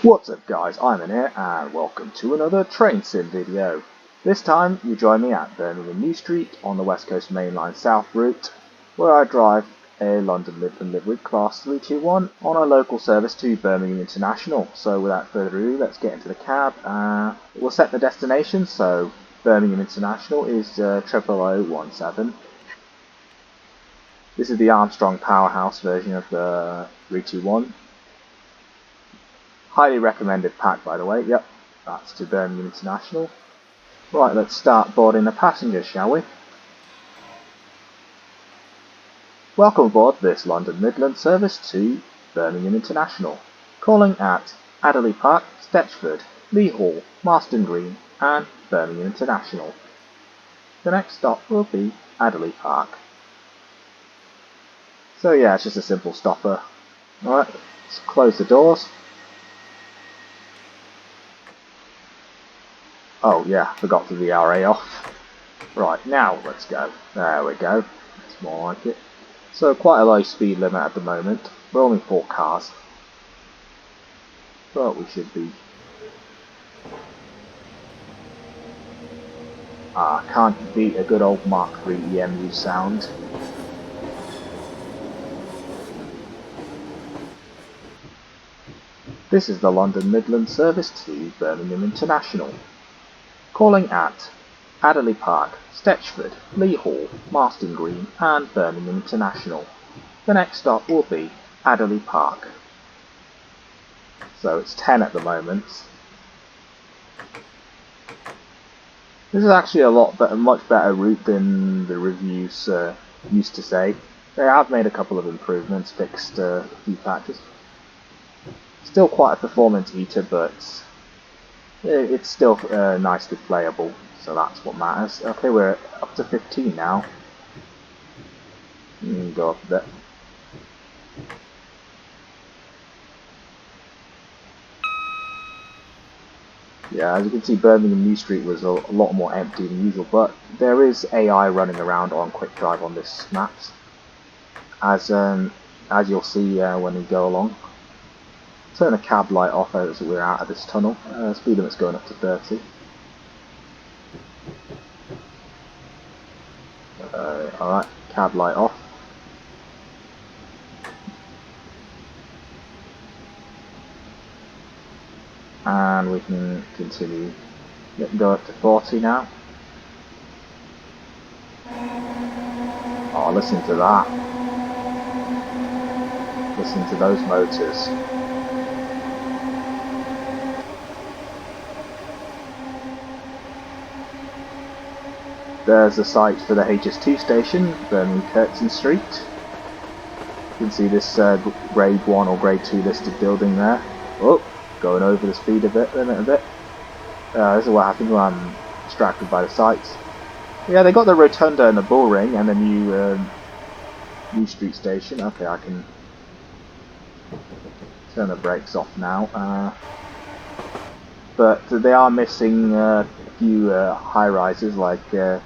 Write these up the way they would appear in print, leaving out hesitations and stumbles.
What's up guys, I'm in here and welcome to another train sim video. This time you join me at Birmingham New Street on the West Coast Mainline South route, where I drive a London Midland Class 321 on a local service to Birmingham International. So without further ado, let's get into the cab. We'll set the destination, so Birmingham International is 00017. This is the Armstrong Powerhouse version of the 321. Highly recommended pack, by the way. Yep, that's to Birmingham International. Right, let's start boarding the passengers, shall we? Welcome aboard this London Midland service to Birmingham International. Calling at Adderley Park, Stetchford, Lee Hall, Marston Green and Birmingham International. The next stop will be Adderley Park. So yeah, it's just a simple stopper. Alright, let's close the doors. Oh yeah, forgot to the RA off. Right, now let's go. There we go. That's more like it. So quite a low speed limit at the moment. We're only 4 cars. But we should be. Can't beat a good old Mark III EMU sound. This is the London Midland service to Birmingham International. Calling at Adderley Park, Stetchford, Lee Hall, Marston Green and Birmingham International. The next stop will be Adderley Park. So it's 10 at the moment. This is actually a much better route than the reviews used to say. They have made a couple of improvements, fixed a few patches. Still quite a performance eater, but it's still nicely playable, so that's what matters. Okay, we're up to 15 now. Go up a bit. Yeah, as you can see, Birmingham New Street was a lot more empty than usual, but there is AI running around on quick drive on this map, as you'll see when we go along. Turn the cab light off as we're out of this tunnel. Speed limit's going up to 30. Alright, cab light off. And we can continue. Go up to 40 now. Oh, listen to that. Listen to those motors. There's the site for the HS2 station, Birmingham Curtin Street. You can see this grade 1 or grade 2 listed building there. Oh, going over the speed limit a bit. This is what happens when I'm distracted by the sights. Yeah, they got the rotunda and the bull ring and the New Street station. Okay, I can turn the brakes off now. But they are missing a few high rises, like the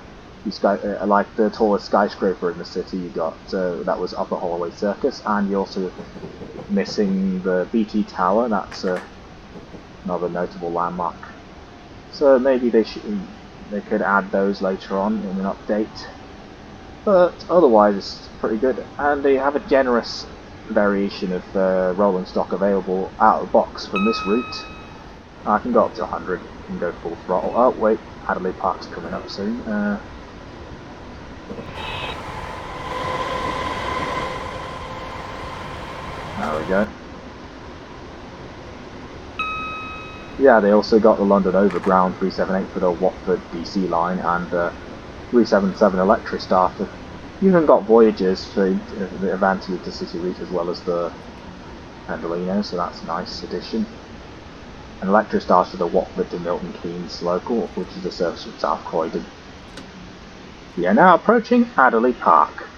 tallest skyscraper in the city you got. That was Upper Holloway Circus, and you're also missing the BT Tower. That's another notable landmark. So maybe they could add those later on in an update. But otherwise, it's pretty good, and they have a generous variation of rolling stock available out of the box from this route. I can go up to 100 and go full throttle. Oh wait, Adderley Park's coming up soon. There we go. Yeah, they also got the London Overground 378 for the Watford DC line and 377 Electrostar. You even got Voyagers for the Avanti to City Route as well as the Pendolino, so that's a nice addition. And Electrostar for the Watford to Milton Keynes local, which is a service from South Croydon. We are now approaching Adderley Park.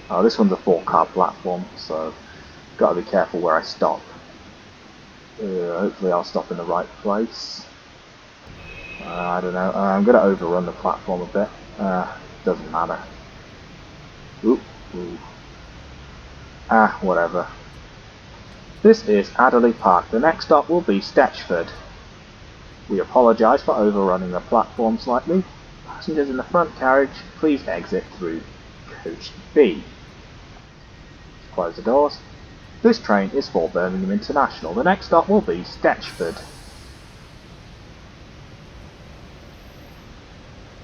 Oh, this one's a 4-car platform, so gotta be careful where I stop. Hopefully I'll stop in the right place. I don't know. I'm gonna overrun the platform a bit. Doesn't matter. Ooh. Whatever. This is Adderley Park. The next stop will be Stetchford. We apologise for overrunning the platform slightly. Passengers in the front carriage, please exit through coach B. Close the doors. This train is for Birmingham International. The next stop will be Stetchford.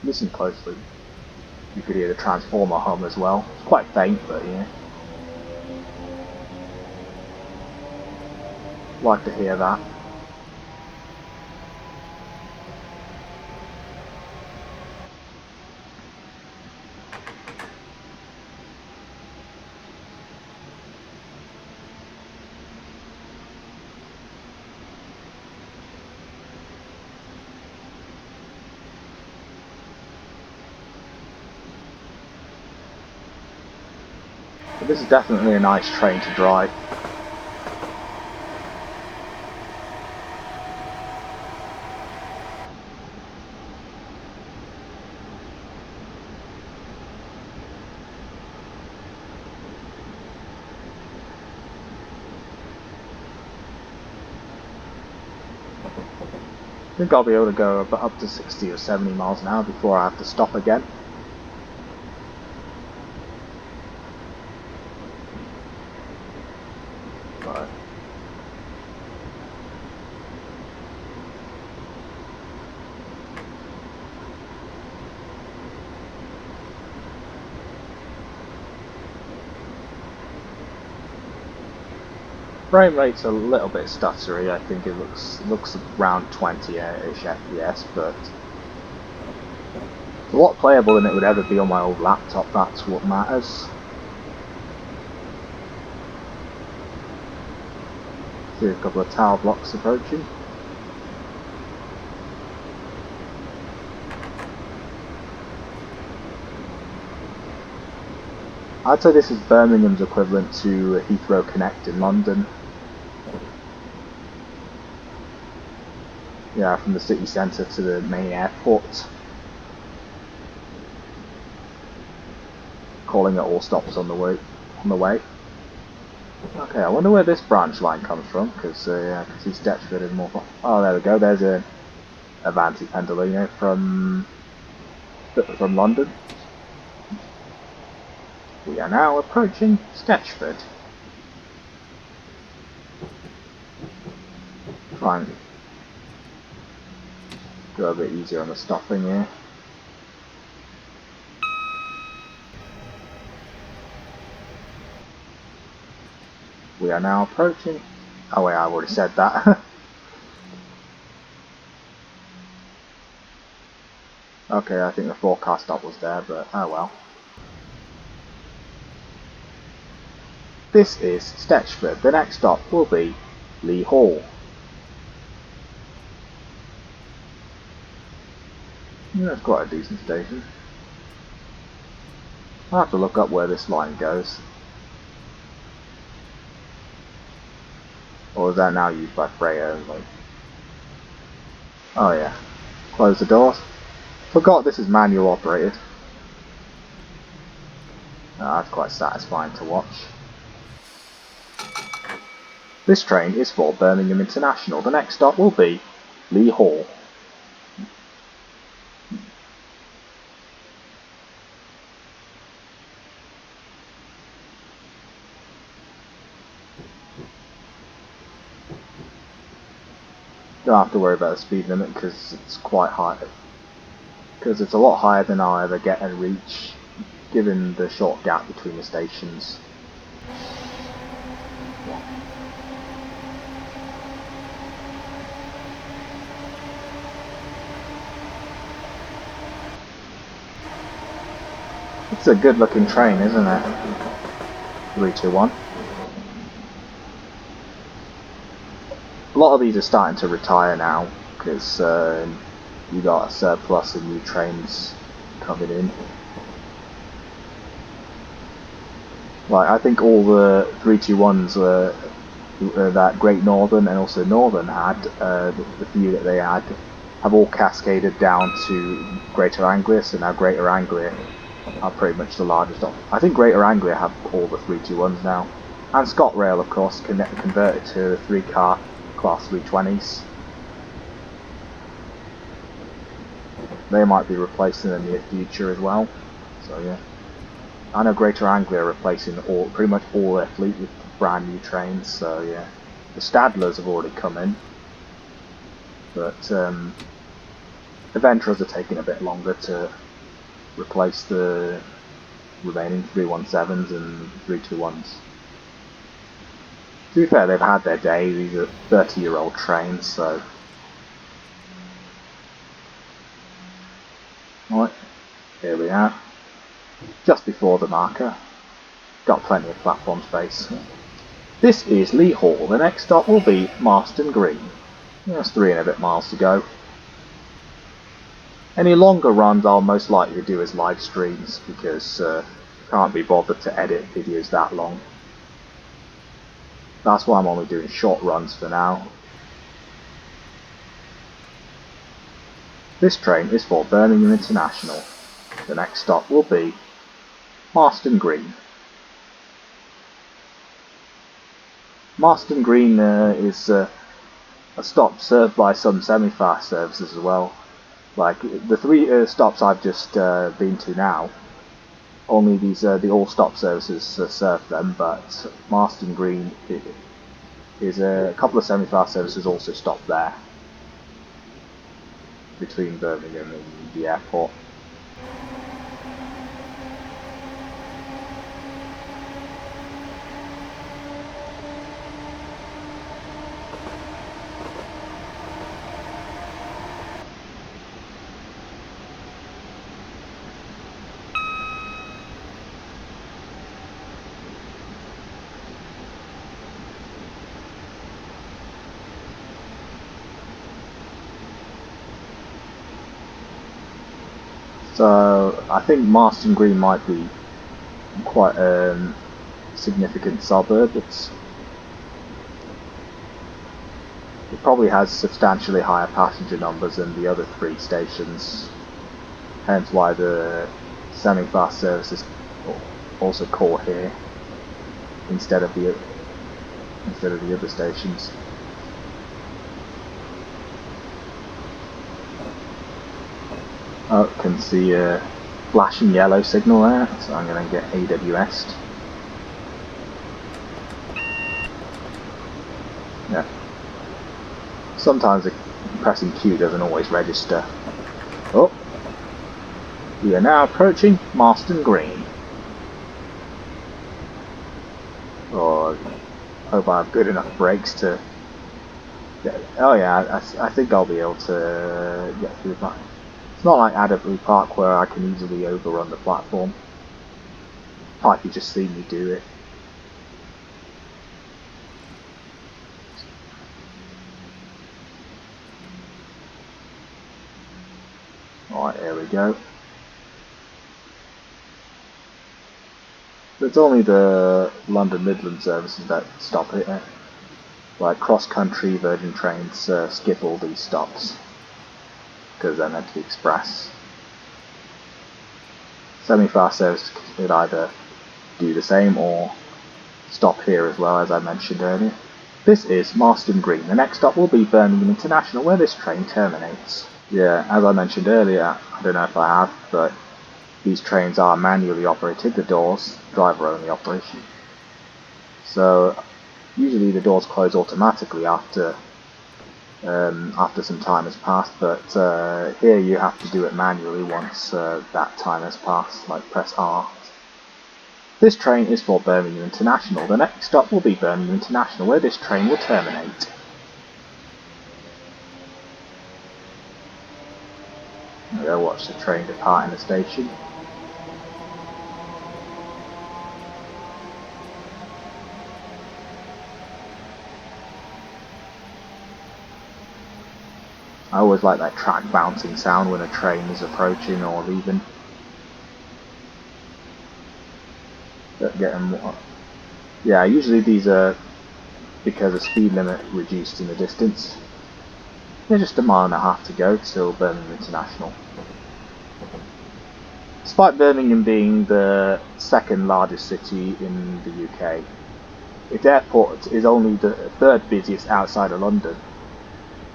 Listen closely. You could hear the transformer hum as well. It's quite faint, but yeah. Like to hear that. But this is definitely a nice train to drive. I think I'll be able to go up to 60 or 70 miles an hour before I have to stop again. But frame rate's a little bit stuttery. I think it looks around 20-ish FPS, but it's a lot playable than it would ever be on my old laptop. That's what matters. See a couple of tower blocks approaching. I'd say this is Birmingham's equivalent to Heathrow Connect in London. Yeah, from the city centre to the main airport. Calling at all stops on the way. Okay, I wonder where this branch line comes from, because yeah, I can see Stetchford is more. Oh, there we go. There's a Avanti Pendolino from London. We are now approaching Stetchford. Try and go a bit easier on the stopping here. We are now approaching. Oh wait, I've already said that. Okay, I think the forecast stop was there, but oh well. This is Stetchford. The next stop will be Lee Hall. That's quite a decent station. I'll have to look up where this line goes. Or is that now used by freight only? Oh yeah. Close the doors. Forgot this is manual operated. Oh, that's quite satisfying to watch. This train is for Birmingham International. The next stop will be Lee Hall. Don't have to worry about the speed limit because it's quite high. Because it's a lot higher than I'll ever get and reach, given the short gap between the stations. It's a good looking train, isn't it? 321. A lot of these are starting to retire now because you got a surplus of new trains coming in. Like I think all the 321s that Great Northern and also Northern had, the few that they had, have all cascaded down to Greater Anglia. So now Greater Anglia are pretty much the largest of. I think Greater Anglia have all the 321s now. And ScotRail, of course, converted to 3-car Class 320s. They might be replaced in the near future as well. So yeah. I know Greater Anglia are replacing pretty much all their fleet with brand new trains, so yeah. The Stadlers have already come in, but the Ventras are taking a bit longer to replace the remaining 317s and 321s. To be fair, they've had their day. These are 30-year-old trains, so... Right, here we are. Just before the marker. Got plenty of platform space. This is Lee Hall. The next stop will be Marston Green. There's 3 and a bit miles to go. Any longer runs I'll most likely do as live streams, because can't be bothered to edit videos that long. That's why I'm only doing short runs for now. This train is for Birmingham International. The next stop will be Marston Green. Marston Green is a stop served by some semi-fast services as well. Like the 3 stops I've just been to now, only these the all-stop services serve them, but Marston Green is a couple of semi-fast services also stop there between Birmingham and the airport. So I think Marston Green might be quite a significant suburb. It probably has substantially higher passenger numbers than the other 3 stations, hence why the semi-fast service is also caught here instead of the other stations. Oh, can see a flashing yellow signal there, so I'm going to get AWS'd. Yeah. Sometimes pressing Q doesn't always register. Oh! We are now approaching Marston Green. Oh, hope I have good enough brakes to... Oh yeah, I think I'll be able to get through that. It's not like Adderley Park where I can easily overrun the platform. Like you just seen me do it. Alright, here we go. It's only the London Midland services that stop here. Like cross-country Virgin trains skip all these stops, because they're meant to be express. Semi-fast services could either do the same or stop here as well, as I mentioned earlier. This is Marston Green. The next stop will be Birmingham International, where this train terminates. Yeah, as I mentioned earlier, I don't know if I have, but these trains are manually operated, the doors, driver-only operation. So usually the doors close automatically after some time has passed, but here you have to do it manually once that time has passed, like press R. This train is for Birmingham International. The next stop will be Birmingham International, where this train will terminate. Go watch the train depart in the station. I always like that track bouncing sound when a train is approaching or leaving. Yeah, usually these are because the speed limit reduced in the distance. There's just a mile and a half to go till Birmingham International. Despite Birmingham being the second largest city in the UK, its airport is only the third busiest outside of London,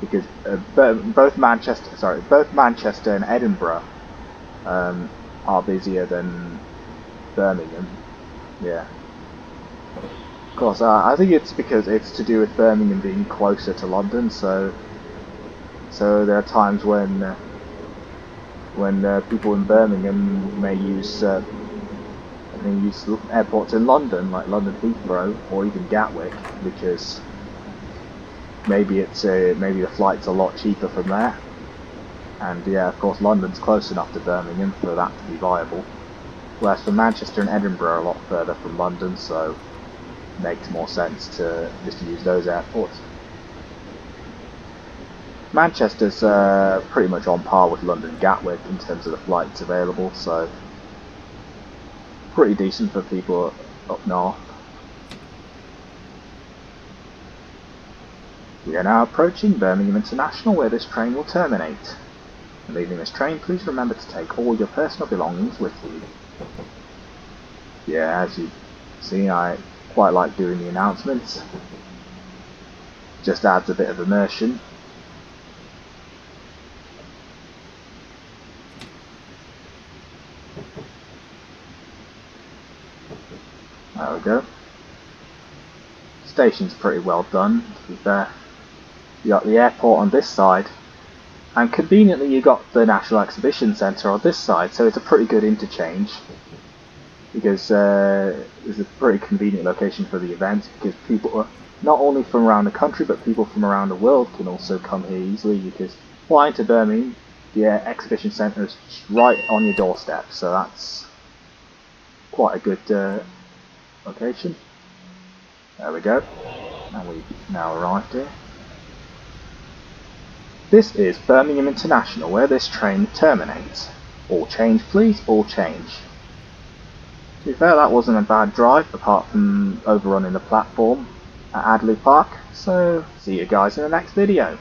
because both Manchester and Edinburgh are busier than Birmingham. Yeah. Of course, I think it's because it's to do with Birmingham being closer to London, so there are times when people in Birmingham may use airports in London, like London Heathrow or even Gatwick, because maybe the flight's a lot cheaper from there. And yeah, of course, London's close enough to Birmingham for that to be viable. Whereas for Manchester and Edinburgh are a lot further from London, so it makes more sense to just use those airports. Manchester's pretty much on par with London Gatwick in terms of the flights available, so pretty decent for people up north. We are now approaching Birmingham International, where this train will terminate. When leaving this train, please remember to take all your personal belongings with you. Yeah, as you see, I quite like doing the announcements. Just adds a bit of immersion. There we go. Station's pretty well done, to be fair. You got the airport on this side, and conveniently you got the National Exhibition Centre on this side, so it's a pretty good interchange, because it's a pretty convenient location for the events, because people, not only from around the country, but people from around the world can also come here easily, because flying to Birmingham, the Exhibition Centre is right on your doorstep, so that's quite a good location. There we go, and we've now arrived here. This is Birmingham International, where this train terminates. All change please, all change. To be fair, that wasn't a bad drive, apart from overrunning the platform at Adley Park, so see you guys in the next video.